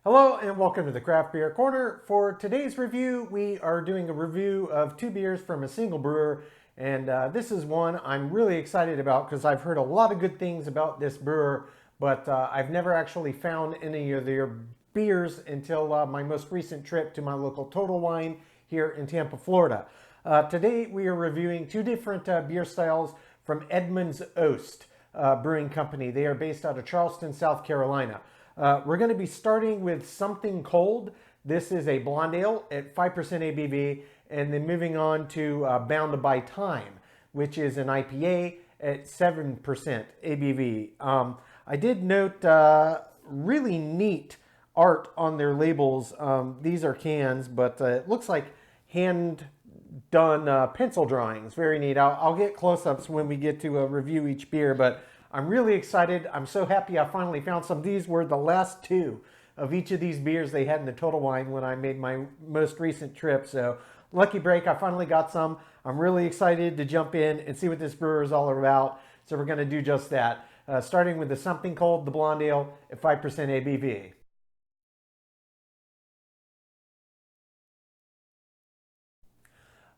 Hello and welcome to the Craft Beer Corner. For today's review, we are doing a review of two beers from a single brewer, and this is one I'm really excited about because I've heard a lot of good things about this brewer, but I've never actually found any of their beers until my most recent trip to my local Total Wine here in Tampa, Florida. Today we are reviewing two different beer styles from Edmund's Oast Brewing Company. They are based out of Charleston, South Carolina. We're going to be starting with Something Cold. This is a blonde ale at 5% ABV, and then moving on to Bound by Time, which is an IPA at 7% ABV. I did note really neat art on their labels. These are cans, but it looks like hand done pencil drawings. Very neat. I'll get close-ups when we get to review each beer, but I'm really excited. I'm so happy I finally found some. These were the last two of each of these beers they had in the Total Wine when I made my most recent trip. So lucky break, I finally got some. I'm really excited to jump in and see what this brewer is all about. So we're going to do just that. Starting with the Something Cold, the blonde ale at 5% ABV.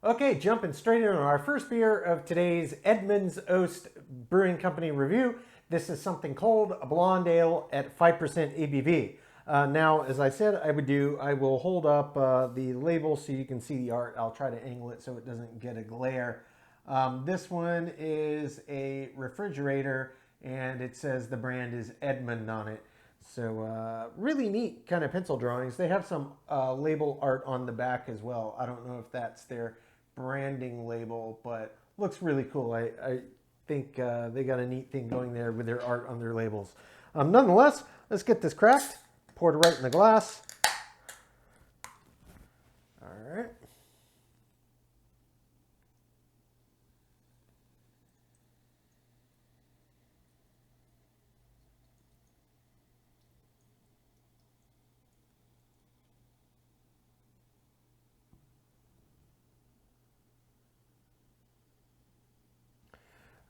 Okay, jumping straight into our first beer of today's Edmund's Oast Brewing Company review. This is Something Cold, a blonde ale at 5% ABV. Now, as I said I will hold up the label so you can see the art. I'll try to angle it so it doesn't get a glare. This one is a refrigerator, and it says the brand is Edmund on it. So really neat kind of pencil drawings. They have some label art on the back as well. I don't know if that's their branding label, but looks really cool. I think they got a neat thing going there with their art on their labels. Nonetheless, let's get this cracked. Poured right in the glass. All right.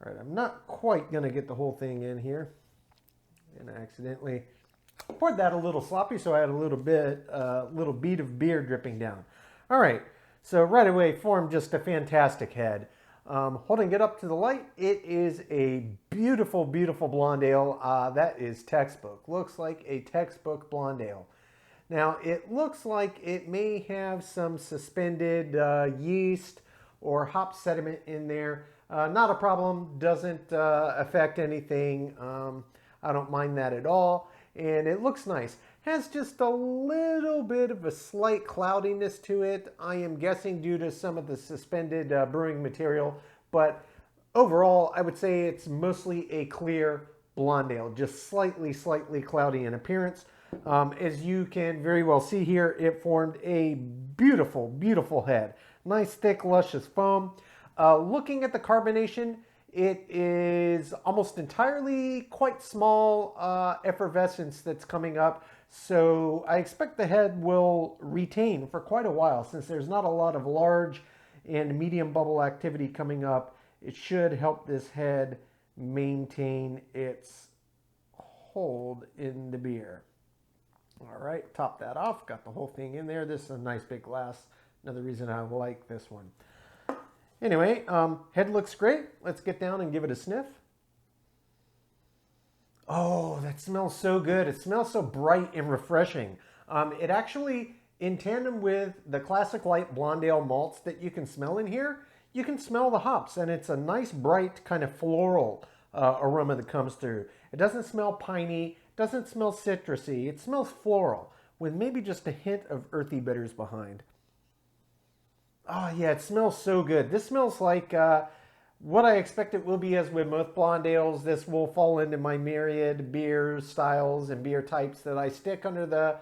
All right, I'm not quite going to get the whole thing in here. And I accidentally poured that a little sloppy, so I had a little bead of beer dripping down. All right, so right away formed just a fantastic head. Holding it up to the light, it is a beautiful, beautiful blonde ale. That is textbook. Looks like a textbook blonde ale. Now, it looks like it may have some suspended yeast or hop sediment in there. Not a problem, doesn't affect anything. I don't mind that at all. And it looks nice. Has just a little bit of a slight cloudiness to it. I am guessing due to some of the suspended brewing material. But overall, I would say it's mostly a clear blonde ale. Just slightly cloudy in appearance. As you can very well see here, it formed a beautiful, beautiful head. Nice, thick, luscious foam. Looking at the carbonation, it is almost entirely quite small effervescence that's coming up. So I expect the head will retain for quite a while. Since there's not a lot of large and medium bubble activity coming up, it should help this head maintain its hold in the beer. All right, top that off. Got the whole thing in there. This is a nice big glass. Another reason I like this one. Anyway, head looks great. Let's get down and give it a sniff. Oh, that smells so good. It smells so bright and refreshing. It actually, in tandem with the classic light blonde ale malts that you can smell in here, you can smell the hops, and it's a nice, bright, kind of floral aroma that comes through. It doesn't smell piney, doesn't smell citrusy. It smells floral with maybe just a hint of earthy bitters behind. Oh yeah, it smells so good. This smells like what I expect it will be as with most blonde ales. This will fall into my myriad beer styles and beer types that I stick under the,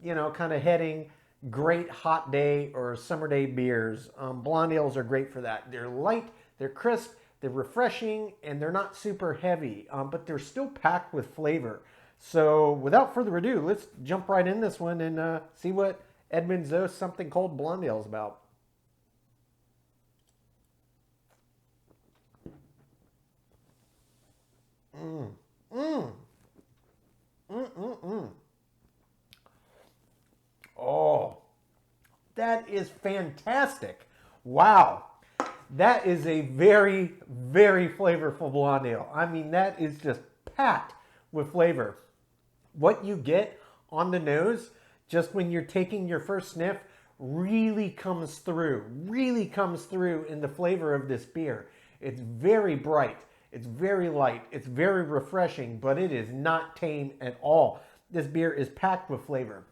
kind of heading great hot day or summer day beers. Blonde ales are great for that. They're light, they're crisp, they're refreshing, and they're not super heavy, but they're still packed with flavor. So without further ado, let's jump right in this one and see what Edmund's Oast Something Cold blonde ale is about. Mm, mm, mm, mm, mm. that is fantastic. Wow. That is a very, very flavorful blonde ale. I mean, that is just packed with flavor. What you get on the nose, just when you're taking your first sniff, really comes through in the flavor of this beer. It's very bright, it's very light, it's very refreshing, but it is not tame at all. This beer is packed with flavor.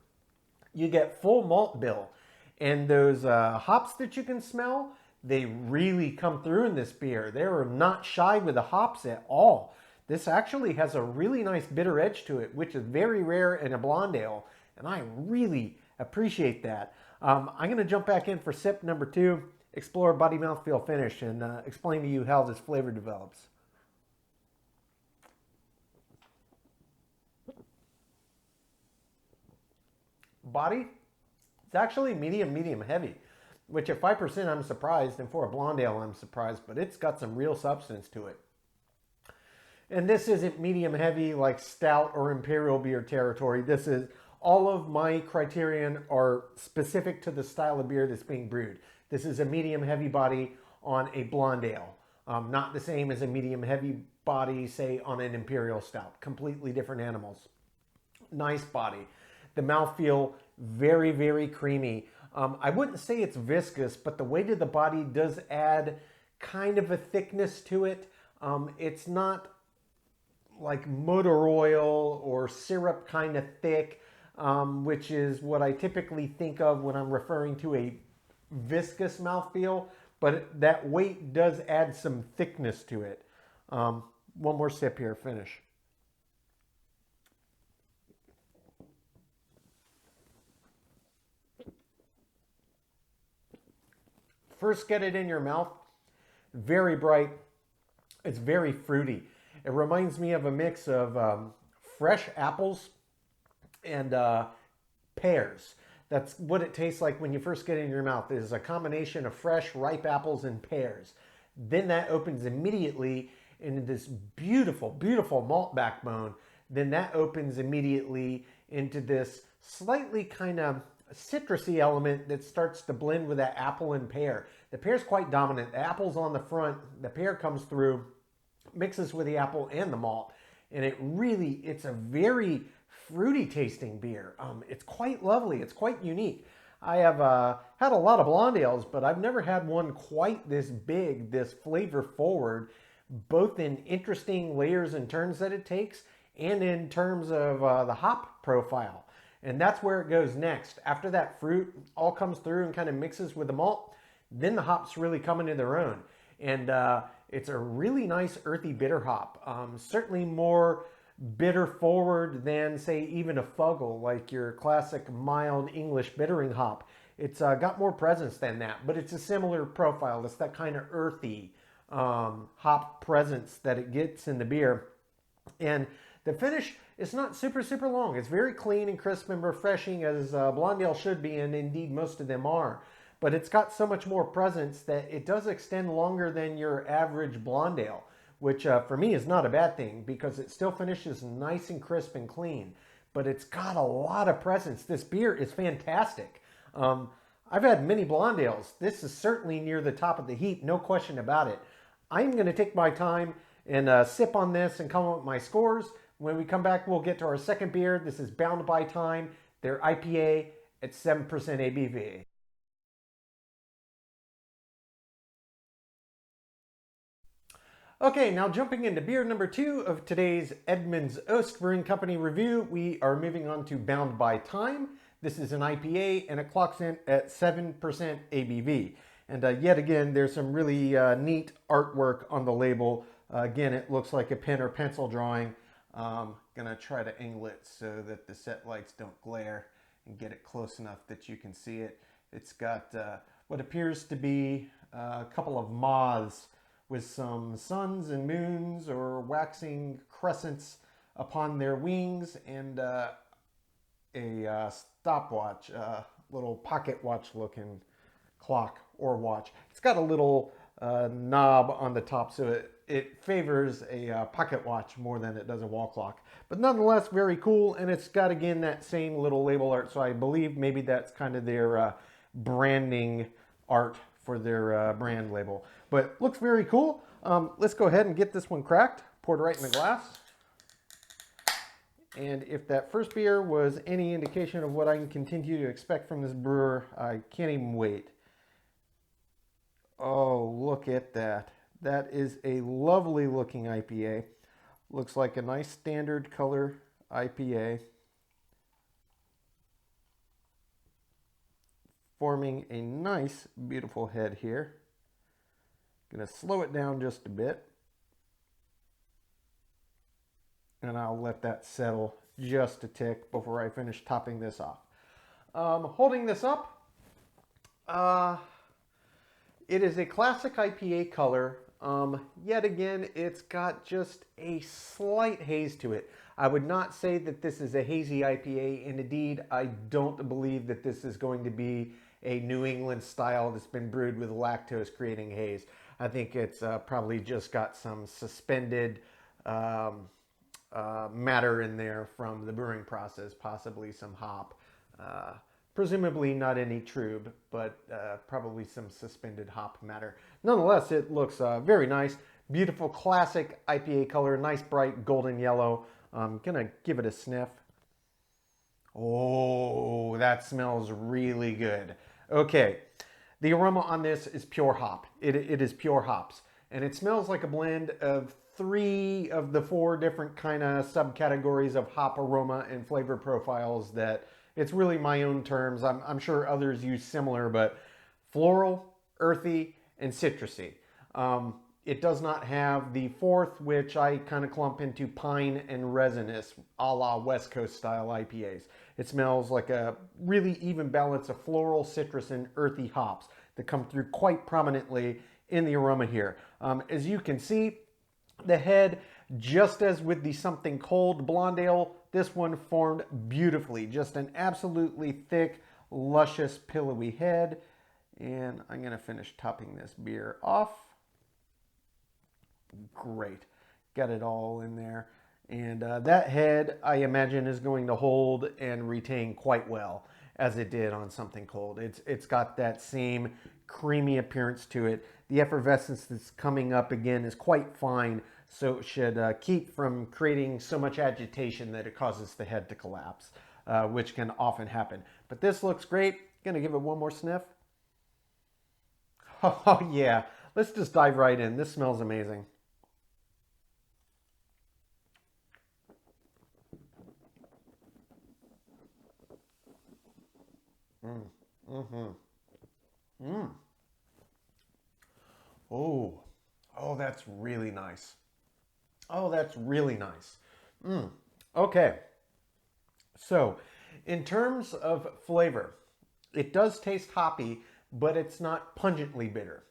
You get full malt bill, and those hops that you can smell, they really come through in this beer. They are not shy with the hops at all. This actually has a really nice bitter edge to it, which is very rare in a blonde ale, and I really appreciate that. I'm going to jump back in for sip number 2, explore body mouthfeel finish, and explain to you how this flavor develops. Body, it's actually medium heavy, which at 5% I'm surprised, and for a blonde ale I'm surprised, but it's got some real substance to it. And this isn't medium heavy like stout or imperial beer territory. This is, all of my criterion are specific to the style of beer that's being brewed. This is a medium heavy body on a blonde ale. Not the same as a medium heavy body, say, on an imperial stout. Completely different animals. Nice body. The mouthfeel, very, very creamy. I wouldn't say it's viscous, but the weight of the body does add kind of a thickness to it. It's not like motor oil or syrup kind of thick, which is what I typically think of when I'm referring to a viscous mouthfeel, but that weight does add some thickness to it. One more sip here, finish. First get it in your mouth, very bright, it's very fruity. It reminds me of a mix of fresh apples and pears. That's what it tastes like when you first get it in your mouth. It is a combination of fresh, ripe apples and pears. Then that opens immediately into this beautiful, beautiful malt backbone. Then that opens immediately into this slightly kind of citrusy element that starts to blend with that apple and pear. The pear is quite dominant. The apple's on the front. The pear comes through, mixes with the apple and the malt, and it's a very fruity tasting beer. It's quite lovely. It's quite unique. I have had a lot of blonde ales, but I've never had one quite this big, this flavor forward, both in interesting layers and turns that it takes and in terms of the hop profile. And that's where it goes next. After that fruit all comes through and kind of mixes with the malt, then the hops really come into their own. And it's a really nice earthy bitter hop. Certainly more bitter forward than, say, even a Fuggle, like your classic mild English bittering hop. It's got more presence than that, but it's a similar profile. It's that kind of earthy hop presence that it gets in the beer. And the finish is not super, super long. It's very clean and crisp and refreshing, as blonde ale should be, and indeed most of them are. But it's got so much more presence that it does extend longer than your average blonde ale, which for me is not a bad thing because it still finishes nice and crisp and clean. But it's got a lot of presence. This beer is fantastic. I've had many blonde ales. This is certainly near the top of the heap, no question about it. I'm going to take my time and sip on this and come up with my scores. When we come back, we'll get to our second beer. This is Bound by Time, their IPA at 7% ABV. Okay, now jumping into beer number 2 of today's Edmund's Oast Brewing Company review, we are moving on to Bound by Time. This is an IPA and it clocks in at 7% ABV. And yet again, there's some really neat artwork on the label. Again, it looks like a pen or pencil drawing. Gonna try to angle it so that the set lights don't glare and get it close enough that you can see it. It's got what appears to be a couple of moths with some suns and moons or waxing crescents upon their wings, and a stopwatch, little pocket watch looking clock or watch. It's got a little knob on the top, so it favors a pocket watch more than it does a wall clock. But nonetheless, very cool, and it's got, again, that same little label art, so I believe maybe that's kind of their branding art for their brand label. But looks very cool. Let's go ahead and get this one cracked, poured right in the glass. And if that first beer was any indication of what I can continue to expect from this brewer, I can't even wait. Oh, look at that. That is a lovely looking IPA. Looks like a nice standard color IPA. Forming a nice, beautiful head here. Gonna slow it down just a bit. And I'll let that settle just a tick before I finish topping this off. Holding this up, it is a classic IPA color. Yet again, it's got just a slight haze to it. I would not say that this is a hazy IPA, and indeed, I don't believe that this is going to be a New England style that's been brewed with lactose creating haze. I think it's probably just got some suspended matter in there from the brewing process, possibly some hop. Presumably not any trub, but probably some suspended hop matter. Nonetheless, it looks very nice. Beautiful classic IPA color, nice bright golden yellow. I'm gonna give it a sniff. Oh, that smells really good. Okay, the aroma on this is pure hop. It is pure hops. And it smells like a blend of 3 of the 4 different kind of subcategories of hop aroma and flavor profiles that it's really my own terms. I'm sure others use similar, but floral, earthy, and citrusy. It does not have the 4th, which I kind of clump into pine and resinous, a la West Coast style IPAs. It smells like a really even balance of floral, citrus, and earthy hops that come through quite prominently in the aroma here. As you can see, the head, just as with the Something Cold Blonde Ale, this one formed beautifully. Just an absolutely thick, luscious, pillowy head. And I'm going to finish topping this beer off. Great. Got it all in there. And that head, I imagine, is going to hold and retain quite well, as it did on Something Cold. It's got that same creamy appearance to it. The effervescence that's coming up again is quite fine, so it should keep from creating so much agitation that it causes the head to collapse, which can often happen. But this looks great. Gonna give it one more sniff. Oh yeah, let's just dive right in. This smells amazing. Oh, that's really nice. Oh, that's really nice. Okay. So, in terms of flavor, it does taste hoppy, but it's not pungently bitter.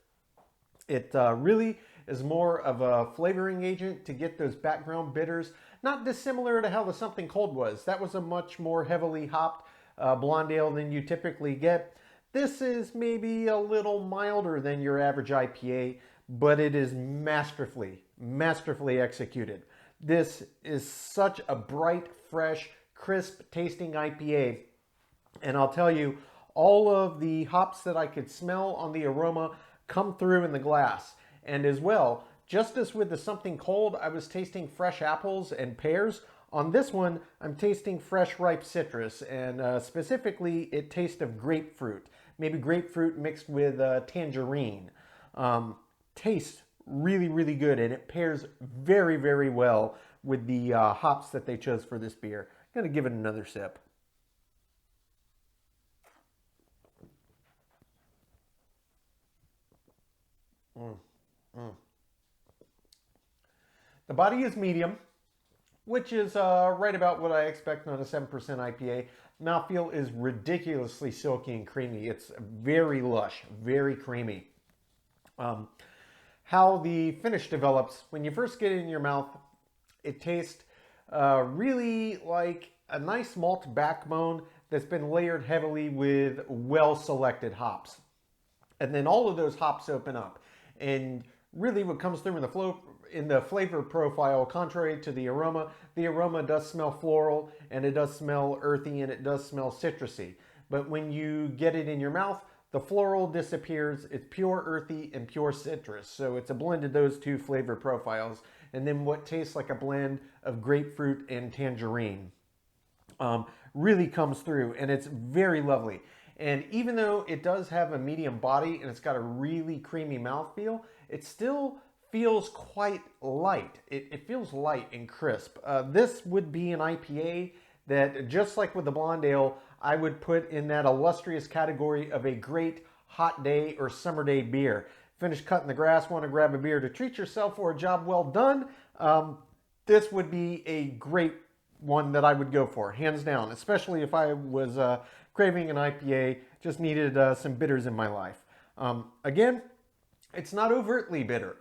It really is more of a flavoring agent to get those background bitters, not dissimilar to how the Something Cold was. That was a much more heavily hopped blonde ale than you typically get. This is maybe a little milder than your average IPA, but it is masterfully executed. This is such a bright, fresh, crisp tasting IPA. And I'll tell you, all of the hops that I could smell on the aroma come through in the glass. And as well, just as with the Something Cold, I was tasting fresh apples and pears. On this one, I'm tasting fresh, ripe citrus, and specifically, it tastes of grapefruit. Maybe grapefruit mixed with tangerine. Tastes really, really good, and it pairs very, very well with the hops that they chose for this beer. I'm gonna give it another sip. The body is medium, which is right about what I expect on a 7% IPA. Mouthfeel is ridiculously silky and creamy. It's very lush, very creamy. How the finish develops, when you first get it in your mouth, it tastes really like a nice malt backbone that's been layered heavily with well-selected hops. And then all of those hops open up. And really what comes through in the flavor profile, contrary to the aroma does smell floral, and it does smell earthy, and it does smell citrusy. But when you get it in your mouth, The floral disappears. It's pure earthy and pure citrus. So it's a blend of those two flavor profiles. And then what tastes like a blend of grapefruit and tangerine really comes through, and it's very lovely. And even though it does have a medium body and it's got a really creamy mouthfeel, it still feels quite light. It feels light and crisp. This would be an IPA that, just like with the Blonde Ale, I would put in that illustrious category of a great hot day or summer day beer. Finish cutting the grass, want to grab a beer to treat yourself for a job well done. This would be a great one that I would go for, hands down, especially if I was craving an IPA, just needed some bitters in my life. Again, it's not overtly bitter,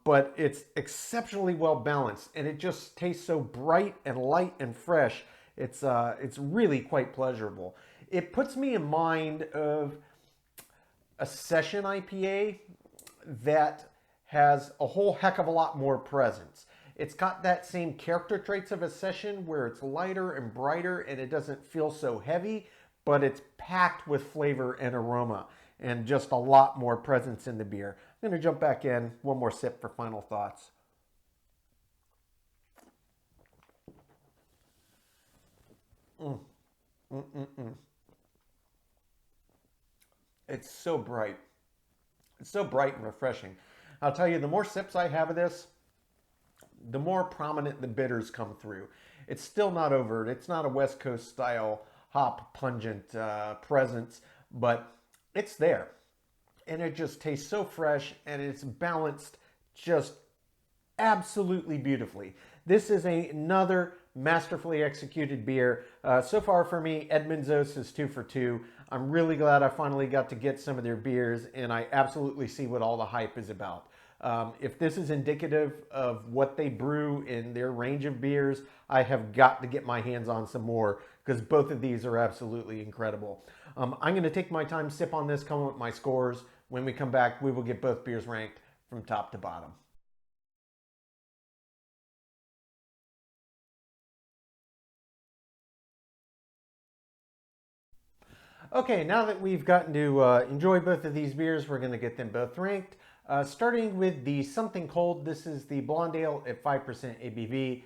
but it's exceptionally well balanced, and it just tastes so bright and light and fresh. It's really quite pleasurable. It puts me in mind of a session IPA that has a whole heck of a lot more presence. It's got that same character traits of a session where it's lighter and brighter and it doesn't feel so heavy, but it's packed with flavor and aroma and just a lot more presence in the beer. I'm going to jump back in, one more sip for final thoughts. It's so bright. It's so bright and refreshing. I'll tell you, the more sips I have of this, the more prominent the bitters come through. It's still not overt. It's not a West Coast style hop pungent presence, but it's there. And it just tastes so fresh, and it's balanced just absolutely beautifully. This is another masterfully executed beer. So far for me, Edmund's Oast is 2 for 2. I'm really glad I finally got to get some of their beers, and I absolutely see what all the hype is about. If this is indicative of what they brew in their range of beers, I have got to get my hands on some more, because both of these are absolutely incredible. I'm going to take my time, sip on this, come up with my scores. When we come back, we will get both beers ranked from top to bottom. Okay, now that we've gotten to enjoy both of these beers, we're going to get them both ranked. Starting with the Something Cold, this is the Blonde Ale at 5% ABV.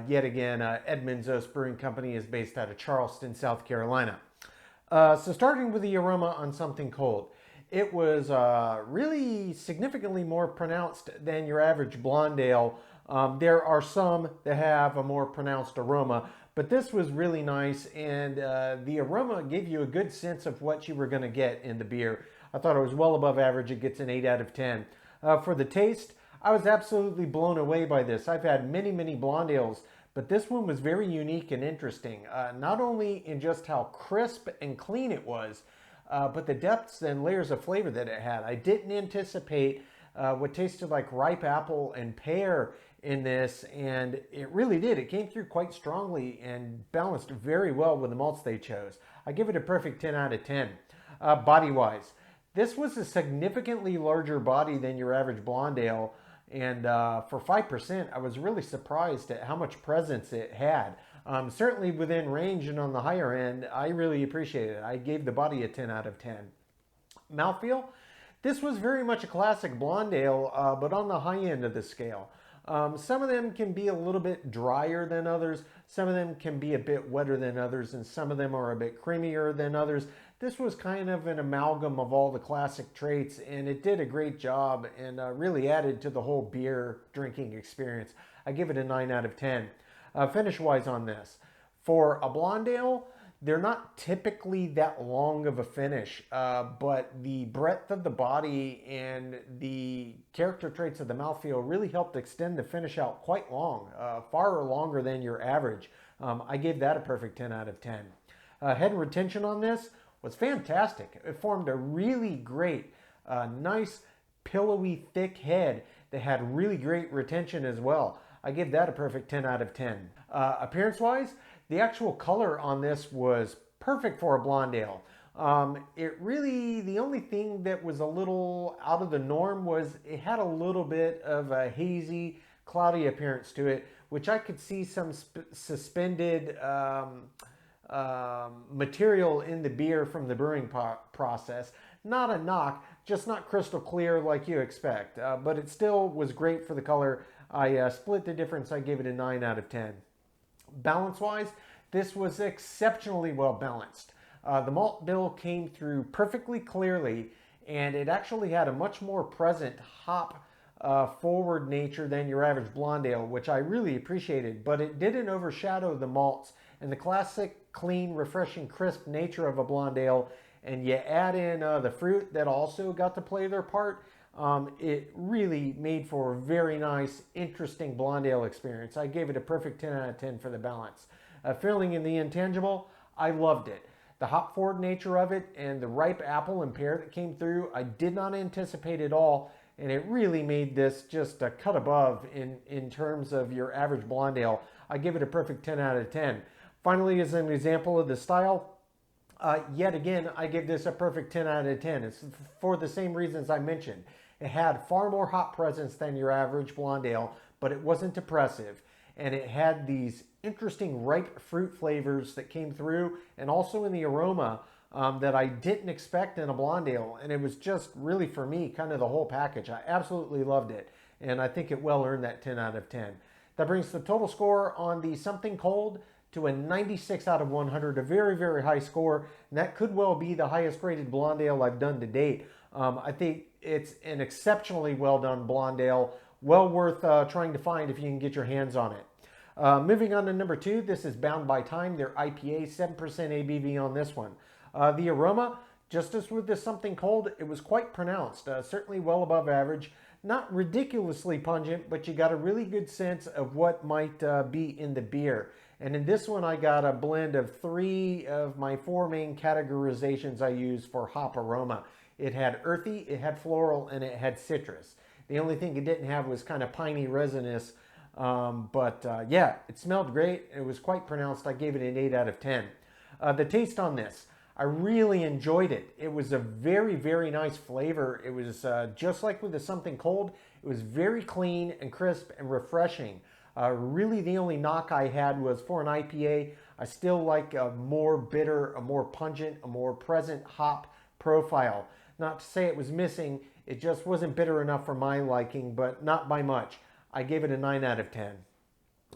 Yet again, Edmund's Oast Brewing Company is based out of Charleston, South Carolina. So starting with the aroma on Something Cold, it was really significantly more pronounced than your average Blonde Ale. There are some that have a more pronounced aroma, but this was really nice, and the aroma gave you a good sense of what you were going to get in the beer. I thought it was well above average. It gets an 8 out of 10. For the taste, I was absolutely blown away by this. I've had many, many Blonde Ales, but this one was very unique and interesting. Not only in just how crisp and clean it was, but the depths and layers of flavor that it had. I didn't anticipate what tasted like ripe apple and pear in this, and it really did. It came through quite strongly and balanced very well with the malts they chose. I give it a perfect 10 out of 10. Body-wise, this was a significantly larger body than your average Blonde Ale, and for 5%, I was really surprised at how much presence it had. Certainly within range and on the higher end, I really appreciated it. I gave the body a 10 out of 10. Mouthfeel, this was very much a classic Blonde Ale, but on the high end of the scale. Some of them can be a little bit drier than others, some of them can be a bit wetter than others, and some of them are a bit creamier than others. This was kind of an amalgam of all the classic traits, and it did a great job and really added to the whole beer drinking experience. I give it a 9 out of 10. Finish-wise on this, for a Blonde Ale, they're not typically that long of a finish, but the breadth of the body and the character traits of the mouthfeel really helped extend the finish out quite long, far longer than your average. I gave that a perfect 10 out of 10. Head retention on this was fantastic. It formed a really great, nice, pillowy, thick head that had really great retention as well. I give that a perfect 10 out of 10. Appearance-wise, the actual color on this was perfect for a Blonde Ale. The only thing that was a little out of the norm was it had a little bit of a hazy, cloudy appearance to it, which I could see some suspended material in the beer from the brewing process. Not a knock, just not crystal clear like you expect, but it still was great for the color. I split the difference. I gave it a 9 out of 10. Balance-wise, this was exceptionally well balanced. The malt bill came through perfectly clearly, and it actually had a much more present hop forward nature than your average blonde ale, which I really appreciated, but it didn't overshadow the malts and the classic, clean, refreshing, crisp nature of a blonde ale, and you add in the fruit that also got to play their part. It really made for a very nice, interesting blonde ale experience. I gave it a perfect 10 out of 10 for the balance. Feeling in the intangible, I loved it. The hop forward nature of it and the ripe apple and pear that came through, I did not anticipate at all, and it really made this just a cut above in terms of your average blonde ale. I give it a perfect 10 out of 10. Finally, as an example of the style, yet again, I give this a perfect 10 out of 10. It's for the same reasons I mentioned. It had far more hop presence than your average blonde ale, but it wasn't oppressive. And it had these interesting ripe fruit flavors that came through, and also in the aroma that I didn't expect in a blonde ale. And it was just really, for me, kind of the whole package. I absolutely loved it, and I think it well earned that 10 out of 10. That brings the total score on the Something Cold to a 96 out of 100, a very, very high score. And that could well be the highest rated blonde ale I've done to date. I think it's an exceptionally well done blonde ale, well worth trying to find if you can get your hands on it. Moving on to number 2, this is Bound by Time, their IPA, 7% ABV on this one. The aroma, just as with the Something Cold, it was quite pronounced, certainly well above average. Not ridiculously pungent, but you got a really good sense of what might be in the beer. And in this one, I got a blend of 3 of my 4 main categorizations I use for hop aroma. It had earthy, it had floral, and it had citrus. The only thing it didn't have was kind of piney resinous. Yeah, it smelled great. It was quite pronounced. I gave it an 8 out of 10. The taste on this, I really enjoyed it. It was a very, very nice flavor. It was just like with the Something Cold. It was very clean and crisp and refreshing. Really, the only knock I had was for an IPA. I still like a more bitter, a more pungent, a more present hop profile. Not to say it was missing. It just wasn't bitter enough for my liking, but not by much. I gave it a 9 out of 10.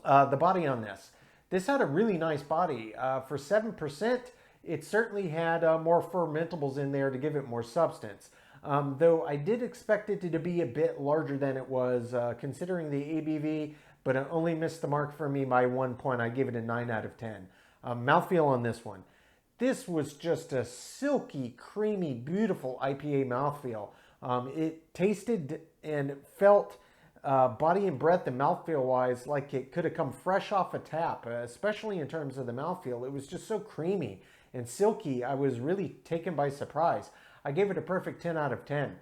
The body on this. This had a really nice body. For 7%, it certainly had more fermentables in there to give it more substance. Though I did expect it to be a bit larger than it was, considering the ABV, but it only missed the mark for me by 1 point. I gave it a 9 out of 10. Mouthfeel on this one. This was just a silky, creamy, beautiful IPA mouthfeel. It tasted and felt body and breadth and mouthfeel wise like it could have come fresh off a tap, especially in terms of the mouthfeel. It was just so creamy and silky. I was really taken by surprise. I gave it a perfect 10 out of 10.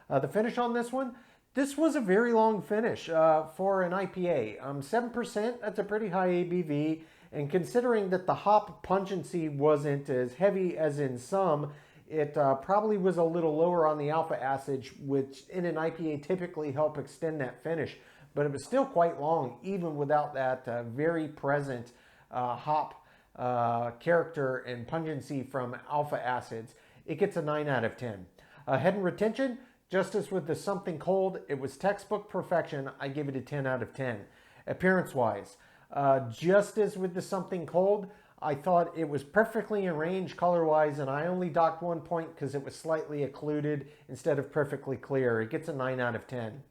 The finish on this one, this was a very long finish for an IPA. 7%, that's a pretty high ABV. And considering that the hop pungency wasn't as heavy as in some, it probably was a little lower on the alpha acid, which in an IPA typically help extend that finish. But it was still quite long, even without that very present hop character and pungency from alpha acids. It gets a 9 out of 10. Head and retention, just as with the Something Cold, it was textbook perfection. I give it a 10 out of 10. Appearance-wise, just as with the Something Cold, I thought it was perfectly in range color-wise, and I only docked 1 point because it was slightly occluded instead of perfectly clear. It gets a 9 out of 10.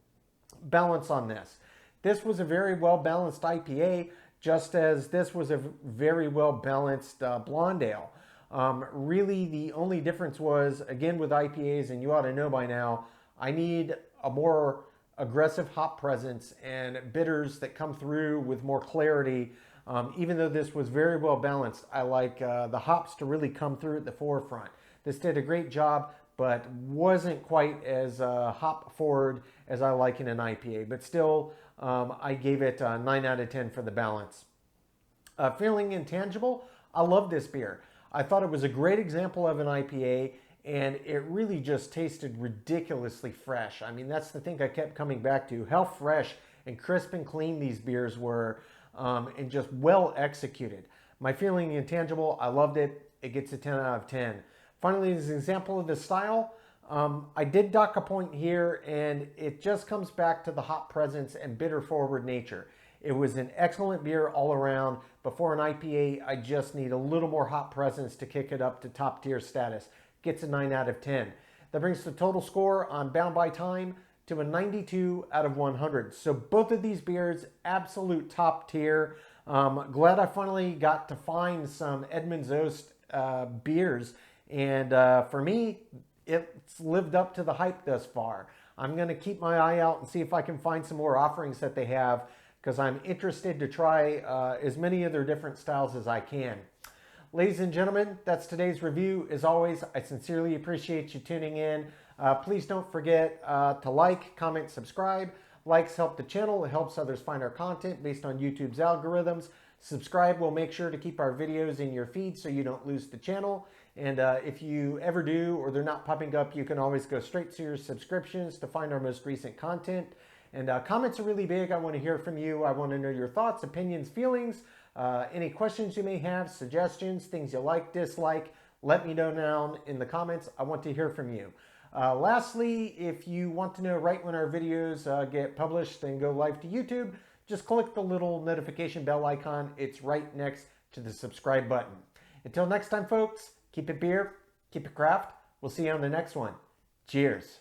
Balance on this. This was a very well-balanced IPA, just as this was a very well-balanced blonde ale. Really, the only difference was, again, with IPAs, and you ought to know by now, I need a more aggressive hop presence and bitters that come through with more clarity. Even though this was very well balanced, I like the hops to really come through at the forefront. This did a great job, but wasn't quite as hop forward as I like in an IPA. But still, I gave it 9 out of 10 for the balance. Feeling intangible, I love this beer. I thought it was a great example of an IPA, and it really just tasted ridiculously fresh. I mean, that's the thing I kept coming back to, how fresh and crisp and clean these beers were, and just well executed. My feeling intangible, I loved it. It gets a 10 out of 10. Finally, as an example of the style, I did dock a point here, and it just comes back to the hop presence and bitter forward nature. It was an excellent beer all around, but for an IPA, I just need a little more hop presence to kick it up to top tier status. Gets a 9 out of 10. That brings the total score on Bound by Time to a 92 out of 100. So both of these beers, absolute top tier. Glad I finally got to find some Edmund's Oast beers, and for me, it's lived up to the hype thus far. I'm going to keep my eye out and see if I can find some more offerings that they have, because I'm interested to try as many of their different styles as I can. Ladies and gentlemen, that's today's review. As always, I sincerely appreciate you tuning in. Please don't forget to like, comment, subscribe. Likes help the channel. It helps others find our content based on YouTube's algorithms. Subscribe will make sure to keep our videos in your feed so you don't lose the channel. And if you ever do, or they're not popping up, you can always go straight to your subscriptions to find our most recent content. And comments are really big. I want to hear from you. I want to know your thoughts, opinions, feelings, any questions you may have, suggestions, things you like, dislike. Let me know down in the comments. I want to hear from you. Lastly, if you want to know right when our videos get published and go live to YouTube, just click the little notification bell icon. It's right next to the subscribe button. Until next time, folks, keep it beer, keep it craft. We'll see you on the next one. Cheers.